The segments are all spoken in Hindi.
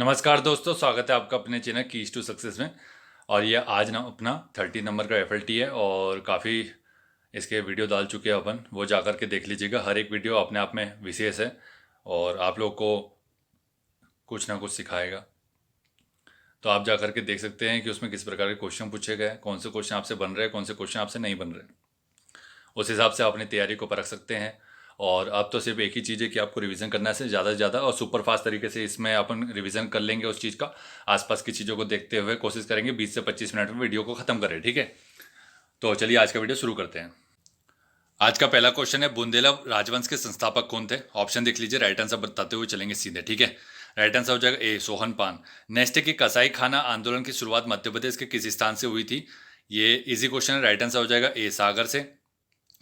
नमस्कार दोस्तों, स्वागत है आपका अपने चैनल कीज टू सक्सेस में। और ये आज ना अपना 30 नंबर का एफएलटी है और काफ़ी इसके वीडियो डाल चुके हैं अपन, वो जा कर के देख लीजिएगा। हर एक वीडियो अपने आप में विशेष है और आप लोग को कुछ ना कुछ सिखाएगा। तो आप जा कर के देख सकते हैं कि उसमें किस प्रकार के क्वेश्चन पूछे गए, कौन से क्वेश्चन आपसे बन रहे हैं, कौन से क्वेश्चन आपसे नहीं बन रहे। उस हिसाब से आप अपनी तैयारी को परख सकते हैं। और अब तो सिर्फ एक ही चीज़ है कि आपको रिवीजन करना है से ज़्यादा और सुपर फास्ट तरीके से इसमें अपन रिवीजन कर लेंगे उस चीज़ का। आसपास की चीज़ों को देखते हुए कोशिश करेंगे 20 से 25 मिनट में वीडियो को ख़त्म करें, ठीक है। तो चलिए आज का वीडियो शुरू करते हैं। आज का पहला क्वेश्चन है, बुंदेला राजवंश के संस्थापक कौन थे। ऑप्शन देख लीजिए, राइट आंसर बताते हुए चलेंगे सीधे, ठीक है। राइट आंसर हो जाएगा ए सोहन पान। नेक्स्ट है कि कसाई खाना आंदोलन की शुरुआत मध्य प्रदेश के किस स्थान से हुई थी। ये इजी क्वेश्चन है, राइट आंसर हो जाएगा ए सागर से।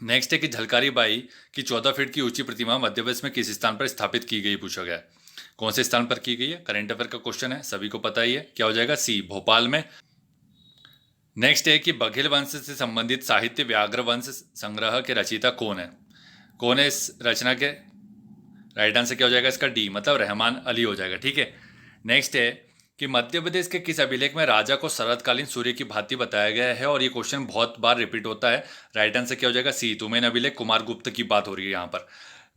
नेक्स्ट है कि झलकारी बाई की 14 फीट की ऊंची प्रतिमा मध्य प्रदेश में किस स्थान पर स्थापित की गई, पूछा गया। कौन से स्थान पर की गई है, करंट अफेयर का क्वेश्चन है, सभी को पता ही है। क्या हो जाएगा, सी भोपाल में। नेक्स्ट है कि बघेल वंश से संबंधित साहित्य व्याघ्र वंश संग्रह के रचयिता कौन है इस रचना के। राइट आंसर क्या हो जाएगा इसका, डी मतलब रहमान अली हो जाएगा, ठीक है। नेक्स्ट है कि मध्य प्रदेश के किस अभिलेख में राजा को शरतकालीन सूर्य की भांति बताया गया है, और ये क्वेश्चन बहुत बार रिपीट होता है। राइट आंसर क्या हो जाएगा, सी तुमेन अभिलेख कुमार गुप्त की बात हो रही है यहाँ पर।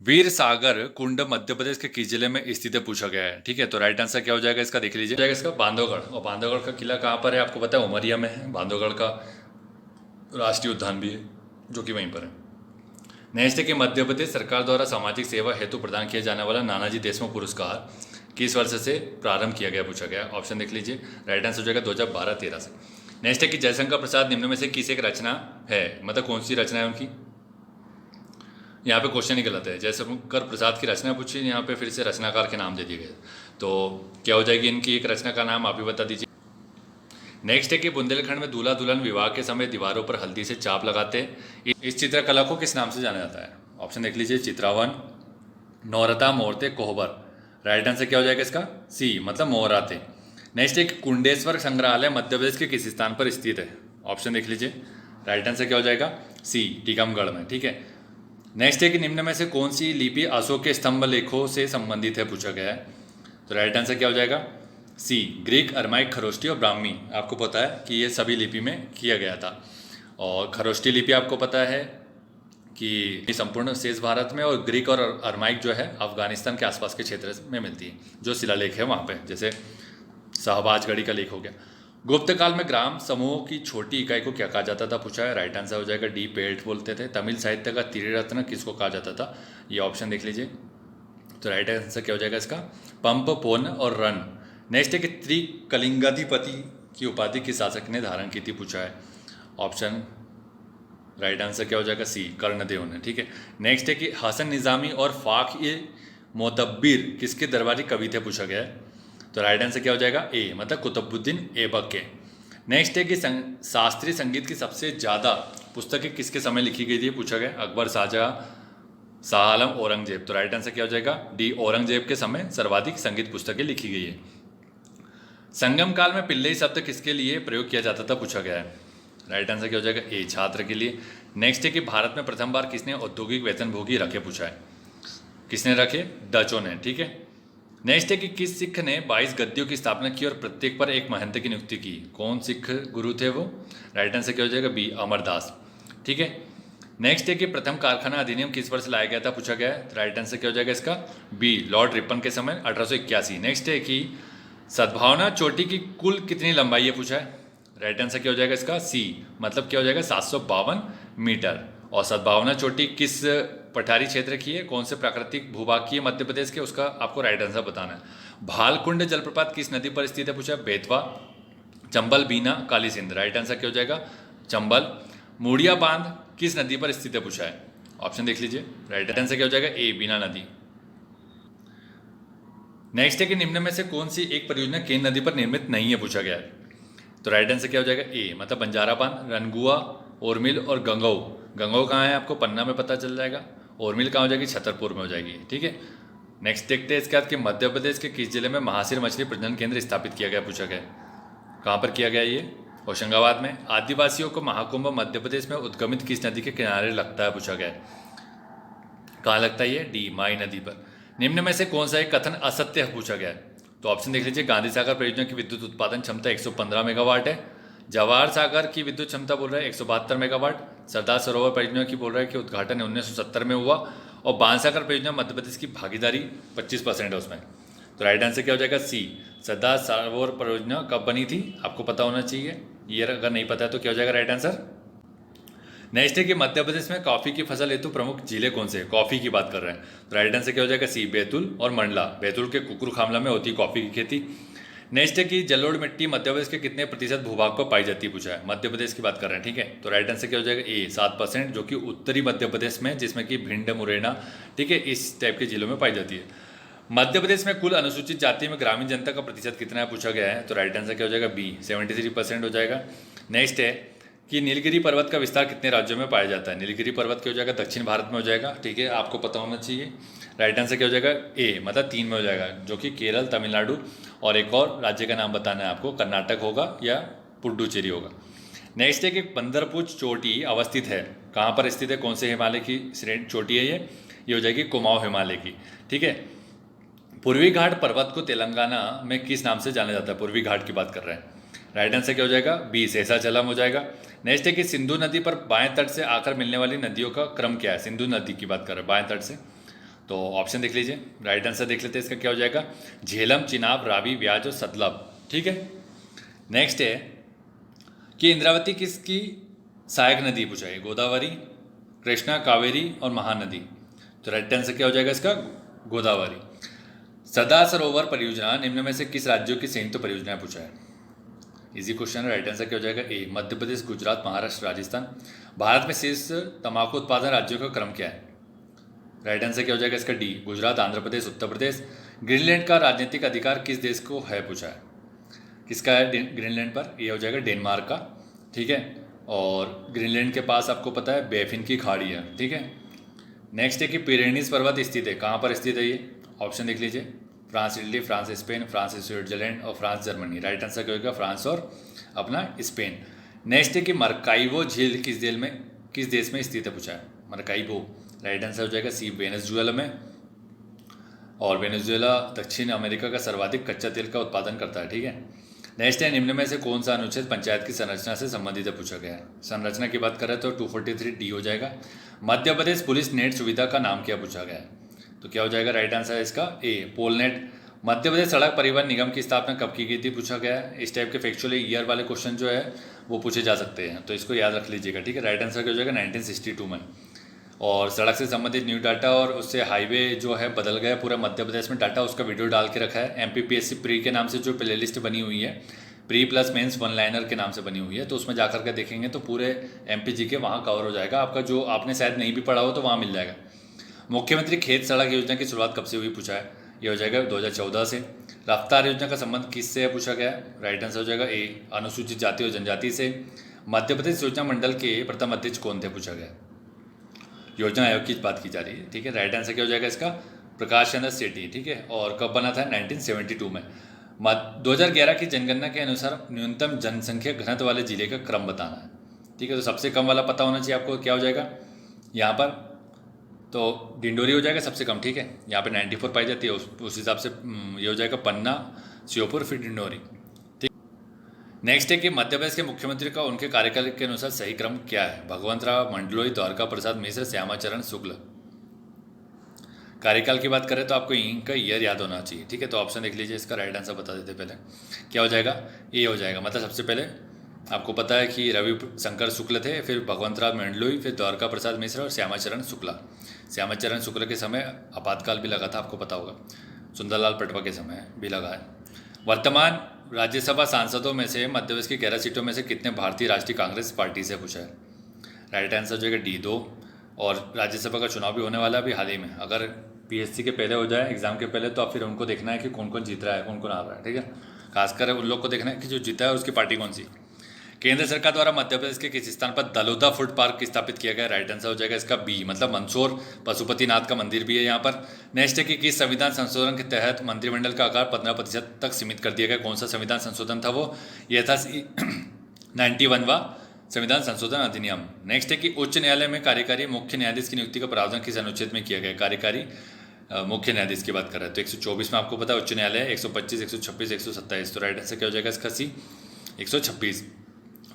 वीर सागर कुंड मध्य प्रदेश के किस जिले में स्थित है, पूछा गया है, ठीक है। तो राइट आंसर क्या हो जाएगा इसका, देख लीजिए, जाएगा इसका बांधवगढ़। और बांधवगढ़ का किला कहाँ पर है आपको पता है, उमरिया में है। बांधवगढ़ का राष्ट्रीय उद्यान भी है जो कि वहीं पर है। नेक्स्ट है कि मध्य प्रदेश सरकार द्वारा सामाजिक सेवा हेतु प्रदान किया जाने वाला नानाजी देशमुख पुरस्कार किस वर्ष से प्रारंभ किया गया, पूछा गया। ऑप्शन देख लीजिए, राइट आंसर हो जाएगा 2012-13 से। नेक्स्ट है कि जयशंकर प्रसाद निम्न में से किस एक रचना है, मतलब कौन सी रचना है उनकी। यहाँ पे क्वेश्चन ही गलत है, जयशंकर प्रसाद की रचना पूछी, यहाँ पे फिर से रचनाकार के नाम दे दिए गए। तो क्या हो जाएगी इनकी एक रचना का नाम, आप ही बता दीजिए। नेक्स्ट है कि बुंदेलखंड में दूल्हा दुल्हन विवाह के समय दीवारों पर हल्दी से चाप लगाते हैं, इस चित्रकला को किस नाम से जाना जाता है। ऑप्शन देख लीजिए, चित्रावन, नौरता, मोरते, कोहबर। राइट आंसर क्या हो जाएगा इसका, सी मतलब मोहराते। नेक्स्ट एक कुंडेश्वर संग्रहालय मध्य प्रदेश के किस स्थान पर स्थित है। ऑप्शन देख लीजिए, राइट आंसर क्या हो जाएगा, सी टीकमगढ़ में, ठीक है। नेक्स्ट है कि निम्न में से कौन सी लिपि अशोक के स्तंभ लेखों से संबंधित है, पूछा गया है। तो राइट आंसर क्या हो जाएगा, सी ग्रीक, अरमाइक, खरोष्टी और ब्राह्मी। आपको पता है कि ये सभी लिपि में किया गया था। और खरोष्टी लिपि आपको पता है कि संपूर्ण शेष भारत में, और ग्रीक और अरमाइक जो है अफगानिस्तान के आसपास के क्षेत्र में मिलती है, जो शिलालेख है वहाँ पे, जैसे शाहबाजगढ़ी का लेख हो गया। गुप्त काल में ग्राम समूह की छोटी इकाई को क्या कहा जाता था, पूछा है। राइट आंसर हो जाएगा डी पेट बोलते थे। तमिल साहित्य का त्रिरत्न किसको कहा जाता था, ये ऑप्शन देख लीजिए। तो राइट आंसर क्या हो जाएगा इसका, पंप, पोन और रन। नेक्स्ट है कि त्रिकलिंगाधिपति की उपाधि किस शासक ने धारण की थी, पूछा है। ऑप्शन राइट आंसर क्या हो जाएगा, सी कर्णदेव ने, ठीक है। नेक्स्ट है कि हसन निज़ामी और फाख ए मोतब्बिर किसके दरबारी कवि थे, पूछा गया है। तो राइट आंसर क्या हो जाएगा, ए मतलब कुतुबुद्दीन ऐबक के। नेक्स्ट है कि शास्त्रीय संगीत की सबसे ज़्यादा पुस्तकें किसके समय लिखी गई थी, पूछा गया। अकबर, शाहजहाँ, शाह आलम, औरंगजेब। तो राइट आंसर क्या हो जाएगा, डी औरंगजेब के समय सर्वाधिक संगीत पुस्तकें लिखी गई है। संगम काल में पिल्लई शब्द किसके लिए प्रयोग किया जाता था, पूछा गया है। राइट आंसर क्या हो जाएगा, ए छात्र के लिए। नेक्स्ट है कि भारत में प्रथम बार किसने औद्योगिक वेतनभोगी रखे, पूछा है। किसने रखे, डचों ने, ठीक है। नेक्स्ट है कि किस सिख ने 22 गद्दियों की स्थापना की और प्रत्येक पर एक महंत की नियुक्ति की, कौन सिख गुरु थे वो। राइट आंसर क्या हो जाएगा, बी अमरदास, ठीक है। नेक्स्ट है कि प्रथम कारखाना अधिनियम किस वर्ष लाया गया था, पूछा गया है। राइट आंसर क्या हो जाएगा इसका, बी लॉर्ड रिपन के समय 1881। नेक्स्ट है कि सद्भावना चोटी की कुल कितनी लंबाई है, पूछा है। राइट आंसर क्या हो जाएगा इसका, सी मतलब क्या हो जाएगा 752 मीटर। और सद्भावना चोटी किस पठारी क्षेत्र की है, कौन से प्राकृतिक भूभाग की है मध्य प्रदेश के, उसका आपको राइट आंसर बताना है। भालकुंड जलप्रपात किस नदी पर स्थित है, पूछा है। बेतवा, चंबल, बीना, काली सिंध। राइट आंसर क्या हो जाएगा, चंबल। मूड़िया बांध किस नदी पर स्थित है, पूछा है। ऑप्शन देख लीजिए, राइट आंसर क्या हो जाएगा, ए बीना नदी। नेक्स्ट है कि निम्न में से कौन सी एक परियोजना केन नदी पर निर्मित नहीं है, पूछा गया है। तो राइट आंसर क्या हो जाएगा, ए मतलब बंजारा बांध, रनगुआ, ओरमिल और गंगऊ। गंगऊ कहाँ है आपको पन्ना में पता चल जाएगा। ओरमिल कहाँ हो जाएगी, छतरपुर में हो जाएगी, ठीक है। नेक्स्ट देखते हैं इसके बाद कि मध्य प्रदेश के किस जिले में महासिर मछली प्रजनन केंद्र स्थापित किया गया, पूछा गया। कहाँ पर किया गया, ये होशंगाबाद में। आदिवासियों को महाकुंभ मध्य प्रदेश में उद्गमित किस नदी के किनारे लगता है, पूछा गया। कहाँ लगता है ये, डी माई नदी पर। निम्न में से कौन सा एक कथन असत्य है, पूछा गया है। तो ऑप्शन देख लीजिए, गांधी सागर परियोजना की विद्युत उत्पादन क्षमता 115 मेगावाट है। जवाहर सागर की विद्युत क्षमता बोल रहा है 172 मेगावाट। सरदार सरोवर परियोजना की बोल रहा है कि उद्घाटन 1970 में हुआ। और बाणसागर परियोजना मध्य प्रदेश की भागीदारी 25% है उसमें। तो राइट आंसर क्या हो जाएगा? सी। सरदार सरोवर परियोजना कब बनी थी आपको पता होना चाहिए, ईयर अगर नहीं पता है तो क्या हो जाएगा राइट आंसर? नेक्स्ट है कि मध्य प्रदेश में कॉफ़ी की फसल हेतु प्रमुख जिले कौन से हैं? कॉफ़ी की बात कर रहे हैं तो राइट आंसर क्या हो जाएगा? सी, बैतूल और मंडला। बैतूल के कुकुर खामला में होती है कॉफ़ी की खेती। नेक्स्ट है कि जलोढ़ मिट्टी मध्य प्रदेश के कितने प्रतिशत भूभाग पर पाई जाती है पूछा है। मध्य प्रदेश की बात कर रहे हैं, ठीक है। तो राइट आंसर क्या हो जाएगा? ए, 7%, जो कि उत्तरी मध्य प्रदेश में, जिसमें कि भिंड, मुरैना, ठीक है, इस टाइप के जिलों में पाई जाती है। मध्य प्रदेश में कुल अनुसूचित जाति में ग्रामीण जनता का प्रतिशत कितना है पूछा गया है। तो राइट आंसर क्या हो जाएगा? बी, 73% हो जाएगा। नेक्स्ट है कि नीलगिरी पर्वत का विस्तार कितने राज्यों में पाया जाता है। नीलगिरी पर्वत क्या हो जाएगा? दक्षिण भारत में हो जाएगा, ठीक है, आपको पता होना चाहिए। राइट आंसर क्या हो जाएगा? ए, मतलब 3 में हो जाएगा, जो कि केरल, तमिलनाडु और एक और राज्य का नाम बताना है आपको, कर्नाटक होगा या पुडुचेरी होगा। नेक्स्ट है कि बंदरपुर चोटी अवस्थित है, कहाँ पर स्थित है, कौन से हिमालय की श्रेणी चोटी है ये हो जाएगी कुमाऊं हिमालय की, ठीक है। पूर्वी घाट पर्वत को तेलंगाना में किस नाम से जाना जाता है? पूर्वी घाट की बात कर रहे हैं। राइट आंसर क्या हो जाएगा? बी, शेषाचलम हो जाएगा। नेक्स्ट है कि सिंधु नदी पर बाएं तट से आकर मिलने वाली नदियों का क्रम क्या है? सिंधु नदी की बात कर रहे हैं बाएं तट से। तो ऑप्शन देख लीजिए, राइट आंसर देख लेते हैं, इसका क्या हो जाएगा? झेलम, चिनाब, रावी, ब्याज और सतलज, ठीक है। नेक्स्ट है कि इंद्रावती किसकी सहायक नदी पूछा है? गोदावरी, कृष्णा, कावेरी और महानदी। तो राइट आंसर क्या हो जाएगा इसका? गोदावरी। सरदार सरोवर परियोजना निम्न में से किस राज्यों की संयुक्त परियोजना पूछा है? इजी क्वेश्चन है, राइट आंसर क्या हो जाएगा? ए, मध्य प्रदेश, गुजरात, महाराष्ट्र, राजस्थान। भारत में शीर्ष तंबाकू उत्पादन राज्यों का क्रम क्या है? राइट आंसर क्या हो जाएगा इसका? डी, गुजरात, आंध्र प्रदेश, उत्तर प्रदेश। ग्रीनलैंड का राजनीतिक अधिकार किस देश को है पूछा है? किसका है ग्रीनलैंड पर? ये हो जाएगा डेनमार्क का, ठीक है। और ग्रीनलैंड के पास आपको पता है बेफिन की खाड़ी है, ठीक है। नेक्स्ट है कि पिरेनीज पर्वत स्थित है, कहाँ पर स्थित है ये? ऑप्शन देख लीजिए, France, Italy, France, Spain, France, Switzerland और फ्रांस, जर्मनी। राइट आंसर क्या होगा? फ्रांस और अपना स्पेन। नेक्स्ट है कि मरकाइबो झील किस देश में स्थित है पूछा है? मरकाइबो, राइट आंसर हो जाएगा सी, वेनेजुएला में। और वेनेजुएला दक्षिण अमेरिका का सर्वाधिक कच्चा तेल का उत्पादन करता है, ठीक है। नेक्स्ट है निम्न में से कौन सा अनुच्छेद पंचायत की संरचना से संबंधित है पूछा गया है। संरचना की बात करें तो 243 डी हो जाएगा। मध्य प्रदेश पुलिस नेट सुविधा का नाम क्या पूछा गया है? तो क्या हो जाएगा राइट आंसर है इसका? ए, पोलनेट। मध्य प्रदेश सड़क परिवहन निगम की स्थापना कब की गई थी पूछा गया है। इस टाइप के फैक्चुअली ईयर वाले क्वेश्चन जो है वो पूछे जा सकते हैं, तो इसको याद रख लीजिएगा, ठीक है। राइट आंसर क्या हो जाएगा? 1962 में। और सड़क से संबंधित न्यू डाटा और उससे हाईवे जो है बदल गया पूरा मध्य प्रदेश में डाटा, उसका वीडियो डाल के रखा है। MPPSC प्री के नाम से जो प्लेलिस्ट बनी हुई है, pre plus mains one liner के नाम से बनी हुई है, तो उसमें जाकर के देखेंगे तो पूरे MPG के वहाँ कवर हो जाएगा आपका, जो आपने शायद नहीं भी पढ़ा हो तो वहाँ मिल जाएगा। मुख्यमंत्री खेत सड़क योजना की शुरुआत कब से हुई पूछा है? ये हो जाएगा 2014 से। रफ्तार योजना का संबंध किससे है पूछा गया? राइट आंसर हो जाएगा ए, अनुसूचित जाति और जनजाति से। मध्य प्रदेश योजना मंडल के प्रथम अध्यक्ष कौन थे पूछा गया? योजना आयोग की बात की जा रही है, ठीक है। राइट आंसर क्या हो जाएगा इसका? प्रकाश चंद्र सेठी, ठीक है। और कब बना था? 1972 में। 2011 की जनगणना के अनुसार न्यूनतम जनसंख्या घनत्व वाले जिले का क्रम बताना है, ठीक है। तो सबसे कम वाला पता होना चाहिए आपको, क्या हो जाएगा यहाँ पर? तो डिंडोरी हो जाएगा सबसे कम, ठीक है। यहाँ पे 94 पाई जाती है, उस हिसाब से ये हो जाएगा पन्ना, श्योपुर, फिर डिंडोरी, ठीक। नेक्स्ट है कि मध्य प्रदेश के मुख्यमंत्री का उनके कार्यकाल के अनुसार सही क्रम क्या है? भगवंत राव, मंडलोई, द्वारका प्रसाद मिश्र, श्यामाचरण शुक्ल। कार्यकाल की बात करें तो आपको इनका ईयर याद होना चाहिए, ठीक है। तो ऑप्शन देख लीजिए, इसका राइट आंसर बता देते पहले, क्या हो जाएगा? ए हो जाएगा। मतलब सबसे पहले आपको पता है कि रवि शंकर शुक्ल थे, फिर भगवंत राव मंडलोई, फिर द्वारका प्रसाद मिश्र और श्यामाचरण शुक्ला। श्यामाचरण शुक्ल के समय आपातकाल भी लगा था, आपको पता होगा। सुंदरलाल पटवा के समय भी लगा है। वर्तमान राज्यसभा सांसदों में से मध्य प्रदेश की 11 सीटों में से कितने भारतीय राष्ट्रीय कांग्रेस पार्टी से पूछा है? राइट आंसर जो है डी, 2। और राज्यसभा का चुनाव भी होने वाला है अभी हाल ही में। अगर PSC के पहले हो जाए, एग्जाम के पहले, तो आप फिर उनको देखना है कि कौन कौन जीत रहा है, कौन कौन हार रहा है, ठीक है। खासकर उन लोग को देखना है कि जो जीता है उसकी पार्टी कौन सी। केंद्र सरकार द्वारा मध्य प्रदेश के किस स्थान पर दलोदा फूड पार्क स्थापित किया गया? राइट आंसर हो जाएगा इसका बी, मतलब मंदसौर पशुपतिनाथ का मंदिर भी है यहाँ पर। नेक्स्ट है कि किस संविधान संशोधन के तहत मंत्रिमंडल का आकार 15% तक सीमित कर दिया गया? कौन सा संविधान संशोधन था वो? यह था 91वां संविधान संशोधन अधिनियम। नेक्स्ट है कि उच्च न्यायालय में कार्यकारी मुख्य न्यायाधीश की नियुक्ति का प्रावधान किस अनुच्छेद में किया गया? कार्यकारी मुख्य न्यायाधीश की बात कर रहे हैं तो 124 में आपको पता है उच्च न्यायालय, 125, 126, 127, तो राइट आंसर क्या हो जाएगा इसका सी 126।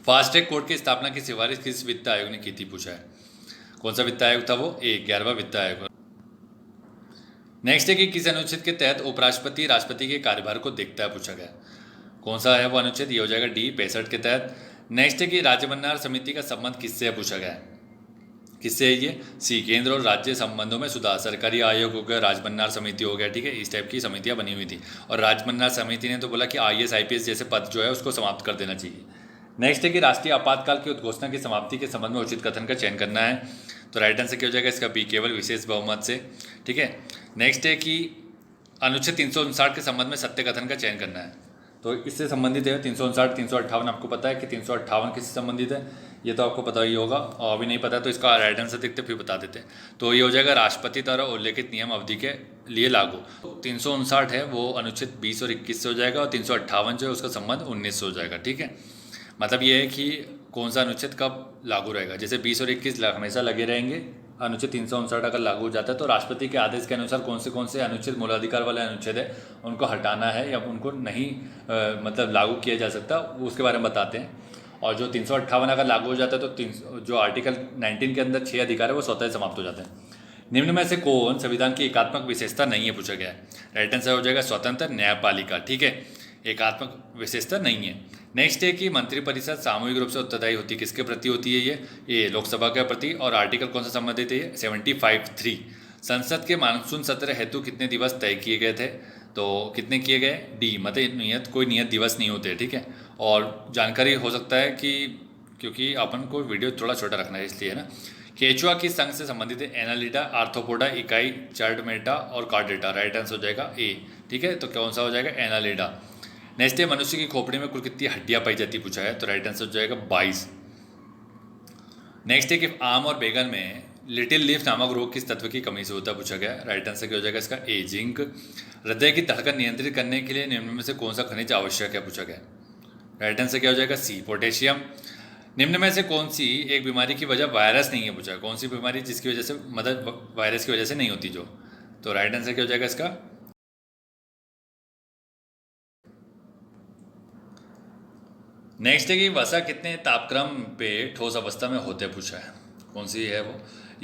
फास्ट ट्रैक कोर्ट की स्थापना की सिफारिश किस वित्त आयोग ने की थी पूछा है। कौन सा वित्त आयोग था वो? 11वां वित्त आयोग। नेक्स्ट है कि किस अनुच्छेद के तहत उपराष्ट्रपति राष्ट्रपति के कार्यभार को देखता है पूछा गया। कौन सा है वो अनुच्छेद? ये हो जाएगा डी 65 के तहत। नेक्स्ट है कि राज्य भंडार समिति का संबंध किससे है पूछा गया है। किससे है ये? सी केंद्र और राज्य संबंधों में सुधार। सरकारी आयोग हो गया, राज्य भंडार समिति हो गया, ठीक है, इस टाइप की समितियां बनी हुई थी। और राज्य भंडार समिति ने तो बोला कि IAS IPS जैसे पद जो है उसको समाप्त कर देना चाहिए। नेक्स्ट है कि राष्ट्रीय आपातकाल की उद्घोषणा की समाप्ति के संबंध में उचित कथन का चयन करना है, तो राइट आंसर क्या हो जाएगा इसका? बी केवल विशेष बहुमत से, ठीक है। नेक्स्ट है कि अनुच्छेद 359 के संबंध में सत्य कथन का चयन करना है, तो इससे संबंधित है 359, 358। आपको पता है कि 358 किससे संबंधित है, ये तो आपको पता ही होगा, और अभी नहीं पता तो इसका राइट आंसर देखते फिर बता देते हैं। तो ये हो जाएगा राष्ट्रपति द्वारा उल्लेखित नियम अवधि के लिए लागू। 359 है वो अनुच्छेद 20 और 21 से हो जाएगा, और 358 जो है उसका संबंध 19 से हो जाएगा, ठीक है। मतलब ये है कि कौन सा अनुच्छेद कब लागू रहेगा। जैसे 20 और 21 हमेशा लगे रहेंगे, अनुच्छेद 359 अगर लागू हो जाता है तो राष्ट्रपति के आदेश के अनुसार कौन से अनुच्छेद मूलाधिकार वाले अनुच्छेद है उनको हटाना है या उनको नहीं मतलब लागू किया जा सकता, उसके बारे में बताते हैं। और जो 358 अगर लागू हो जाता है तो जो आर्टिकल 19 के अंदर 6 अधिकार है वो स्वतः समाप्त हो जाते हैं। निम्न में से कौन संविधान की एकात्मक विशेषता नहीं है पूछा गया है। राइट आंसर हो जाएगा स्वतंत्र न्यायपालिका, ठीक है, एकात्मक विशेषता नहीं है। नेक्स्ट है कि मंत्रिपरिषद सामूहिक रूप से उत्तरदायी होती है, किसके प्रति होती है ये लोकसभा के प्रति। और आर्टिकल कौन सा संबंधित है? 75(3). संसद के मानसून सत्र हेतु कितने दिवस तय किए गए थे, तो कितने किए गए? डी, मतलब कोई नियत दिवस नहीं होते, ठीक है। और जानकारी हो सकता है कि क्योंकि अपन को वीडियो थोड़ा छोटा रखना है इसलिए, है ना। केचुआ किस संघ से संबंधित है? एनालिडा, आर्थ्रोपोडा, इकाई, चार्डमेटा और कार्डेटा। राइट आंसर हो जाएगा ए, ठीक है। तो कौन सा हो जाएगा? एनालिडा। नेक्स्ट है मनुष्य की खोपड़ी में कुल कितनी हड्डियां पाई जाती पूछा है, तो राइट आंसर हो जाएगा 22। नेक्स्ट है कि आम और बैगन में लिटिल लीफ नामक रोग किस तत्व की कमी से होता है पूछा गया। राइट आंसर क्या हो जाएगा इसका? ए, जिंक। हृदय की धड़कन नियंत्रित करने के लिए निम्न में से कौन सा खनिज आवश्यक है पूछा गया। राइट आंसर क्या हो जाएगा? सी, पोटेशियम। निम्न में से कौन सी एक बीमारी की वजह वायरस नहीं है पूछा है। कौन सी बीमारी जिसकी वजह से मतलब वायरस की वजह से नहीं होती जो, तो राइट आंसर क्या हो जाएगा इसका? नेक्स्ट है कि वसा कितने तापक्रम पे ठोस अवस्था में होते पूछा है। कौन सी है वो?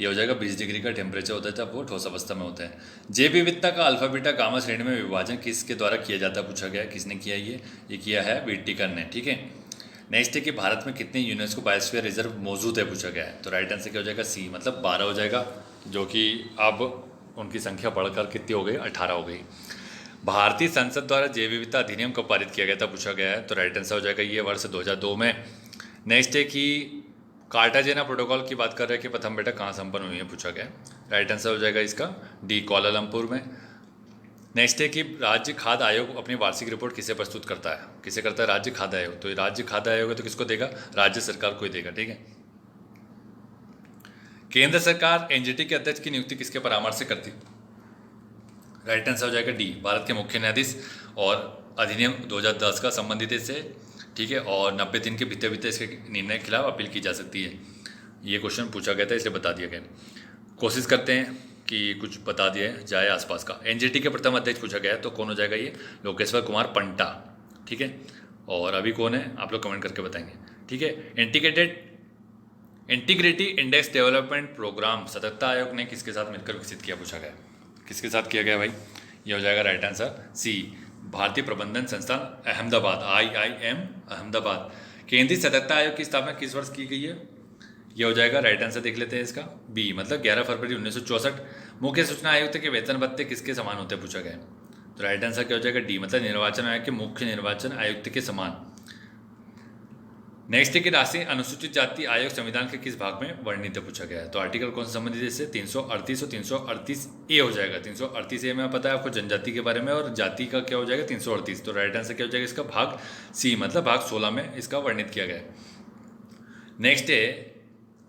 ये हो जाएगा 20 डिग्री का टेम्परेचर होता है जब वो ठोस अवस्था में होता है। जैव विविधता का अल्फा बीटा गामा श्रेणी में विभाजन किसके द्वारा किया जाता है पूछा गया। किसने किया ये किया है व्हिटेकर ने, ठीक है। नेक्स्ट है कि भारत में कितने यूनेस्को बायोस्फीयर रिजर्व मौजूद है पूछा गया है, तो राइट आंसर क्या हो जाएगा? सी, मतलब 12 हो जाएगा, जो कि अब उनकी संख्या बढ़कर कितनी हो गई? 18 हो गई। भारतीय संसद द्वारा जैव विविधता अधिनियम कब पारित किया गया था पूछा गया है, तो राइट आंसर हो जाएगा ये वर्ष 2002 में। नेक्स्ट है कि कार्टाजेना प्रोटोकॉल की बात कर रहे हैं कि प्रथम बैठक कहाँ संपन्न हुई है पूछा गया। राइट आंसर हो जाएगा इसका डी, कुआलालंपुर में। नेक्स्ट है कि राज्य खाद्य आयोग अपनी वार्षिक रिपोर्ट किसे प्रस्तुत करता है। किसे करता है? राज्य खाद्य आयोग। तो राज्य खाद्य आयोग है तो किसको देगा? राज्य सरकार को ही देगा, ठीक है। केंद्र सरकार एनजीटी के अध्यक्ष की नियुक्ति किसके परामर्श से करती? राइट आंसर हो जाएगा डी, भारत के मुख्य न्यायाधीश। और अधिनियम 2010 का संबंधित इससे, ठीक है। और 90 दिन के भीतर इसके निर्णय के खिलाफ अपील की जा सकती है। ये क्वेश्चन पूछा गया था इसलिए बता दिया गया। कोशिश करते हैं कि कुछ बता दिया जाए आसपास का। एनजीटी के प्रथम अध्यक्ष पूछा गया है तो कौन हो जाएगा ये? लोकेश्वर कुमार पंटा, ठीक है। और अभी कौन है आप लोग कमेंट करके बताएंगे, ठीक है। इंटीग्रिटी इंडेक्स डेवलपमेंट प्रोग्राम सतर्कता आयोग ने किसके साथ मिलकर विकसित किया पूछा गया। किसके साथ किया गया भाई? ये हो जाएगा राइट आंसर सी, भारतीय प्रबंधन संस्थान अहमदाबाद, IIM अहमदाबाद। केंद्रीय सतर्कता आयोग की स्थापना किस वर्ष की गई है? ये हो जाएगा राइट आंसर देख लेते हैं इसका बी, मतलब 11 फरवरी 1964। मुख्य सूचना आयुक्त के वेतन भत्ते किसके समान होते पूछा गया, तो राइट आंसर क्या हो जाएगा डी, मतलब निर्वाचन आयोग के मुख्य निर्वाचन आयुक्त के समान। नेक्स्ट है कि राष्ट्रीय अनुसूचित जाति आयोग संविधान के किस भाग में वर्णित पूछा गया है, तो आर्टिकल कौन सा संबंधित है इससे? 338 और 338A हो जाएगा। 338A में पता है आपको जनजाति के बारे में, और जाति का क्या हो जाएगा 338। तो राइट आंसर क्या हो जाएगा इसका? भाग सी, मतलब भाग 16 में इसका वर्णित किया गया है। नेक्स्ट है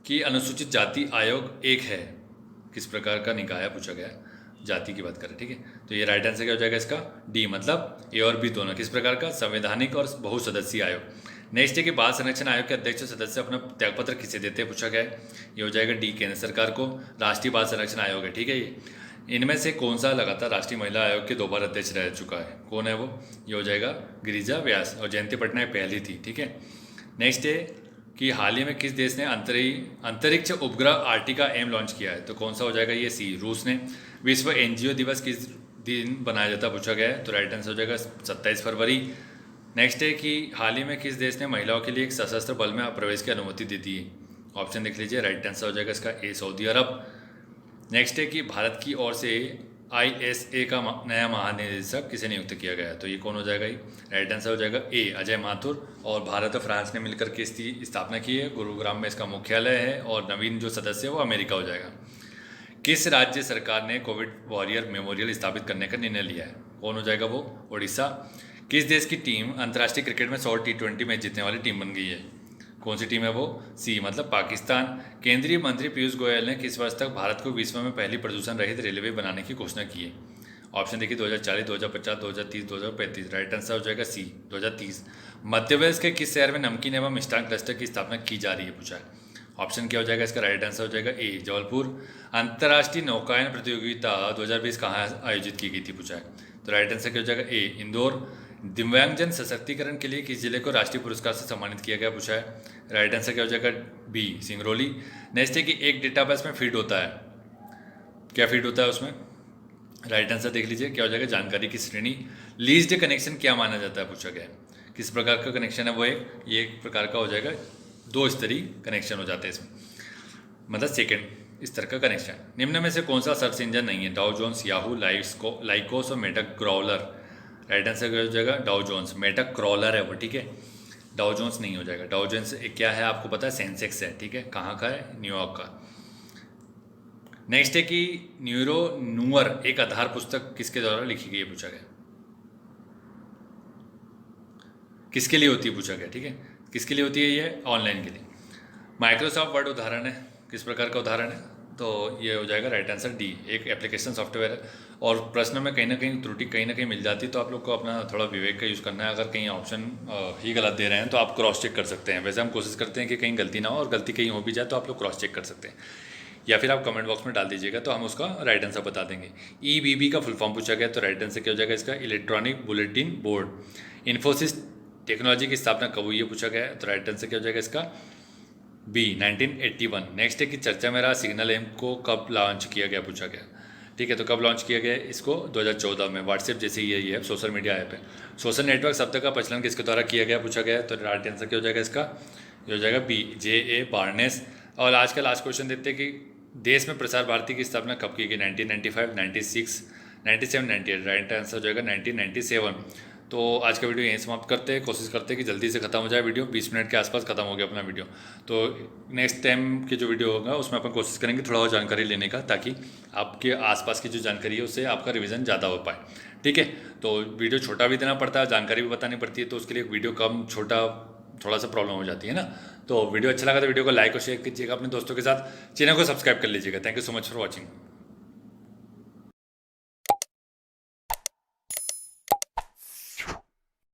कि अनुसूचित जाति आयोग एक है, किस प्रकार का निकाय पूछा गया है, जाति की बात करें, ठीक है। तो ये राइट आंसर क्या हो जाएगा इसका? डी, मतलब ए और बी दोनों किस प्रकार का? संवैधानिक और बहुसदस्यीय आयोग। नेक्स्ट है कि बाल संरक्षण आयोग के अध्यक्ष सदस्य अपना त्यागपत्र किसे देते हैं पूछा गया है। ये हो जाएगा डी, केंद्र सरकार को। राष्ट्रीय बाल संरक्षण आयोग है, ठीक है ये। इनमें से कौन सा लगातार राष्ट्रीय महिला आयोग के 2 बार अध्यक्ष रह चुका है? कौन है वो? ये हो जाएगा गिरिजा व्यास, और जयंती पटनायक पहली थी। ठीक है। नेक्स्ट है कि हाल ही में किस देश ने अंतरिक्ष उपग्रह आर्टिका एम लॉन्च किया है? तो कौन सा हो जाएगा? ये सी, रूस ने। विश्व एनजीओ दिवस किस दिन बनाया जाता पूछा गया है? तो राइट आंसर हो जाएगा 27 फरवरी। नेक्स्ट है कि हाल ही में किस देश ने महिलाओं के लिए एक सशस्त्र बल में प्रवेश की अनुमति दे दी है? ऑप्शन देख लीजिए, राइट आंसर हो जाएगा इसका ए, सऊदी अरब। नेक्स्ट है कि भारत की ओर से ISA का नया महानिदेशक किसे नियुक्त किया गया है? तो ये कौन हो जाएगा? ये राइट आंसर हो जाएगा ए, अजय माथुर। और भारत और फ्रांस ने मिलकर के इसकी स्थापना की है। गुरुग्राम में इसका मुख्यालय है, और नवीन जो सदस्य है वो अमेरिका हो जाएगा। किस राज्य सरकार ने कोविड वॉरियर मेमोरियल स्थापित करने का निर्णय लिया है? कौन हो जाएगा वो? उड़ीसा। किस देश की टीम अंतर्राष्ट्रीय क्रिकेट में 100 T20 मैच जीतने वाली टीम बन गई है? कौन सी टीम है वो? सी, मतलब पाकिस्तान। केंद्रीय मंत्री पीयूष गोयल ने किस वर्ष तक भारत को विश्व में पहली प्रदूषण रहित रेलवे बनाने की घोषणा की है? ऑप्शन देखिए, 2040, 2050, 2030, 2035। राइट आंसर हो जाएगा सी, 2030। मध्य प्रदेश के किस शहर में नमकीन एवं मिष्ठान क्लस्टर की स्थापना की जा रही है पूछा है? ऑप्शन क्या हो जाएगा इसका? राइट आंसर हो जाएगा ए, जबलपुर। अंतर्राष्ट्रीय नौकायन प्रतियोगिता 2020 कहाँ आयोजित की गई थी पूछा है? तो राइट आंसर क्या हो जाएगा? ए, इंदौर। दिव्यांगजन सशक्तिकरण के लिए किस जिले को राष्ट्रीय पुरस्कार से सम्मानित किया गया पूछा है? राइट आंसर क्या हो जाएगा? बी, सिंगरौली। नेक्स्ट है कि एक डेटाबेस में फीड होता है, क्या फीड होता है उसमें? राइट आंसर देख लीजिए, क्या हो जाएगा? जानकारी की श्रेणी। लीज्ड कनेक्शन क्या माना जाता है पूछा गया है? किस प्रकार का कनेक्शन है वो? एक प्रकार का हो जाएगा 2 स्तरीय कनेक्शन हो जाते हैं इसमें, मतलब सेकेंड स्तर का कनेक्शन। निम्न में से कौन सा सर्च इंजन नहीं है? डाउ जोन्स, याहू, लाइकोस और मेटा क्रॉलर। राइट आंसर क्या हो जाएगा? Dow Jones. मेटा क्रॉलर है वो, ठीक है, डाउ जोन्स नहीं हो जाएगा। डाउ जोन्स क्या है आपको पता है? सेंसेक्स है, ठीक है। कहाँ का है? न्यूयॉर्क का। नेक्स्ट है कि न्यूरो नूअर एक आधार पुस्तक किसके द्वारा लिखी गई है पूछा गया? किसके लिए होती है पूछा गया? ठीक है, किसके लिए होती है? ये ऑनलाइन के लिए। माइक्रोसॉफ्ट वर्ड उदाहरण है, किस प्रकार का उदाहरण है? तो ये हो जाएगा राइट आंसर डी, एक एप्लीकेशन सॉफ्टवेयर है। और प्रश्न में कहीं ना कहीं त्रुटि कहीं ना कहीं मिल जाती है, तो आप लोग को अपना थोड़ा विवेक का यूज़ करना है। अगर कहीं ऑप्शन ही गलत दे रहे हैं तो आप क्रॉस चेक कर सकते हैं। वैसे हम कोशिश करते हैं कि कहीं गलती ना हो, और गलती कहीं हो भी जाए तो आप लोग क्रॉस चेक कर सकते हैं, या फिर आप कमेंट बॉक्स में डाल दीजिएगा तो हम उसका राइट आंसर बता देंगे। EBB का फुल फॉर्म पूछा गया, तो राइट आंसर क्या हो जाएगा इसका? Electronic bulletin board. Infosys technology की स्थापना कब हुई है पूछा गया है? तो राइट आंसर क्या हो जाएगा इसका? बी, 1981। नेक्स्ट है कि चर्चा में रहा सिग्नल एम को कब लॉन्च किया गया पूछा गया? ठीक है, तो कब लॉन्च किया गया इसको? 2014 में। व्हाट्सएप जैसे ये ऐप सोशल मीडिया ऐप है। सोशल नेटवर्क शब्द का प्रचलन किसके द्वारा किया गया पूछा गया है? तो राइट आंसर क्या हो जाएगा इसका? ये हो जाएगा बी, J.A. बार्नेस। और आज का लास्ट क्वेश्चन देखते हैं कि देश में प्रसार भारती की स्थापना कब की गई? 1995, 96, 97, 98। राइट आंसर हो जाएगा 1997। तो आज का वीडियो यहीं समाप्त करते हैं। कोशिश करते हैं कि जल्दी से खत्म हो जाए वीडियो। 20 मिनट के आसपास खत्म हो गया अपना वीडियो। तो नेक्स्ट टाइम की जो वीडियो होगा उसमें अपन कोशिश करेंगे थोड़ा और जानकारी लेने का, ताकि आपके आसपास की जो जानकारी है उससे आपका रिवीजन ज़्यादा हो पाए। ठीक है, तो वीडियो छोटा भी देना पड़ता है, जानकारी भी बतानी पड़ती है, तो उसके लिए वीडियो कम छोटा थोड़ा सा प्रॉब्लम हो जाती है ना। तो वीडियो अच्छा लगा तो वीडियो को लाइक और शेयर कीजिएगा अपने दोस्तों के साथ। चैनल को सब्सक्राइब कर लीजिएगा। Thank you so much for watching.